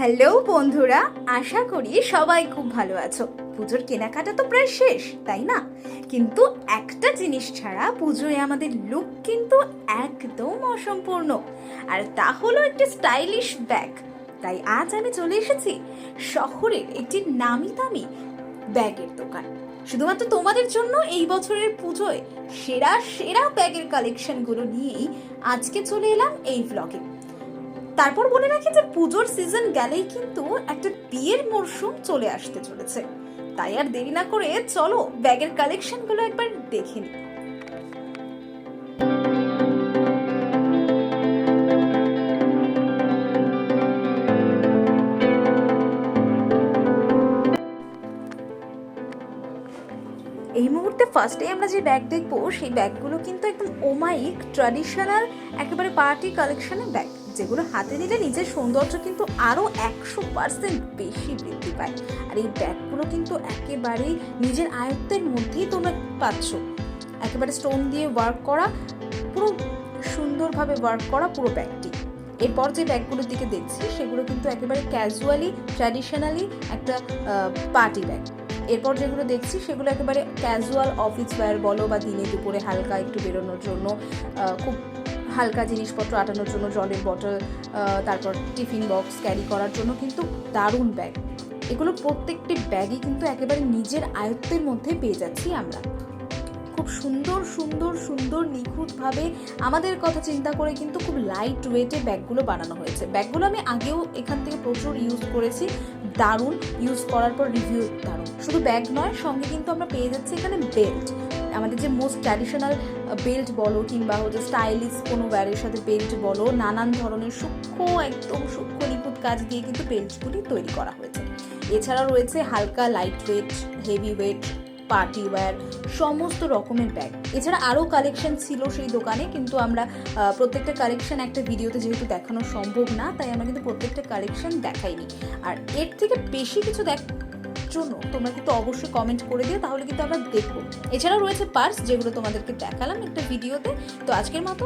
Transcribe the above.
Hello বন্ধুরা, আশা করি সবাই খুব ভালো আছো। পুজোর কেনাকাটা তো প্রায় শেষ, তাই না? কিন্তু একটা জিনিস ছাড়া পুজোয় আমাদের লুক কিন্তু একদম অসম্পূর্ণ, আর তা হলো একটি স্টাইলিশ ব্যাগ। তাই আজ আমি চলে এসেছি শহরের একটি নামি দামি ব্যাগের দোকান, শুধুমাত্র তোমাদের জন্য। এই বছরের পুজোয় সেরা সেরা ব্যাগের কালেকশনগুলো নিয়েই আজকে চলে এলাম এই ব্লগে। তারপর বলে রাখি যে পুজোর সিজন গেলেই কিন্তু একটা বিয়ের মরশুম চলে আসতে চলেছে। তাই আর দেরি না করে চলো ব্যাগের কালেকশনগুলো একবার দেখে নিই। এই মুহূর্তে ফার্স্টে আমরা যে ব্যাগ দেখবো সেই ব্যাগগুলো কিন্তু একদম ওমাইক ট্র্যাডিশনাল একেবারে পার্টি কালেকশনের ব্যাগ, যেগুলো হাতে নিলে নিজের সৌন্দর্য কিন্তু আরো 100% বেশি বৃদ্ধি পায়। আর এই ব্যাগগুলো কিন্তু একেবারেই নিজের আয়ত্তের মধ্যেই তোমরা পাচ্ছ। একেবারে স্টোন দিয়ে ওয়ার্ক করা, পুরো সুন্দরভাবে ওয়ার্ক করা পুরো ব্যাগটি। এরপর যে ব্যাগগুলোর দিকে দেখছি সেগুলো কিন্তু একেবারে ক্যাজুয়ালি ট্র্যাডিশনালি একটা পার্টি ব্যাগ। এরপর যেগুলো দেখছি সেগুলো একেবারে ক্যাজুয়াল অফিস ওয়্যার বলো বা দিনে দুপুরে হালকা একটু বেরোনোর জন্য, খুব হালকা জিনিসপত্র আটানোর জন্য, জলের বটল, তারপর টিফিন বক্স ক্যারি করার জন্য কিন্তু দারুণ ব্যাগ। এগুলো প্রত্যেকটি ব্যাগই কিন্তু একেবারে নিজের আয়ত্তের মধ্যে পেয়ে যাচ্ছি আমরা। খুব সুন্দর সুন্দর সুন্দর নিখুঁতভাবে আমাদের কথা চিন্তা করে কিন্তু খুব লাইট ওয়েটে ব্যাগগুলো বানানো হয়েছে। ব্যাগগুলো আমি আগেও এখান থেকে প্রচুর ইউজ করেছি, দারুণ। ইউজ করার পর রিভিউ দারুণ। শুধু ব্যাগ নয়, সঙ্গে কিন্তু আমরা পেয়ে যাচ্ছি এখানে বেল্ট। আমাদের যে মোস্ট ট্র্যাডিশনাল বেল্ট বলো কিংবা হচ্ছে স্টাইলিশ কোনো ওয়্যারের সাথে বেল্ট বলো, নানান ধরনের সূক্ষ্ম একদম সূক্ষ্ম নিখুঁত কাজ দিয়ে কিন্তু বেল্টগুলি তৈরি করা হয়েছে। এছাড়া রয়েছে হালকা light weight, heavy weight, party wear, সমস্ত রকমের ব্যাগ। এছাড়া আরও কালেকশন ছিল সেই দোকানে, কিন্তু আমরা প্রত্যেকটা কালেকশন একটা ভিডিওতে যেহেতু দেখানো সম্ভব না, তাই আমরা কিন্তু প্রত্যেকটা কালেকশন দেখাইনি। আর এর থেকে বেশি কিছু জন্য তোমরা কিন্তু অবশ্যই কমেন্ট করে দিও, তাহলে কিন্তু আমরা দেখবো। এছাড়াও রয়েছে পার্স, যেগুলো তোমাদেরকে দেখালাম একটা ভিডিওতে। তো আজকের মতো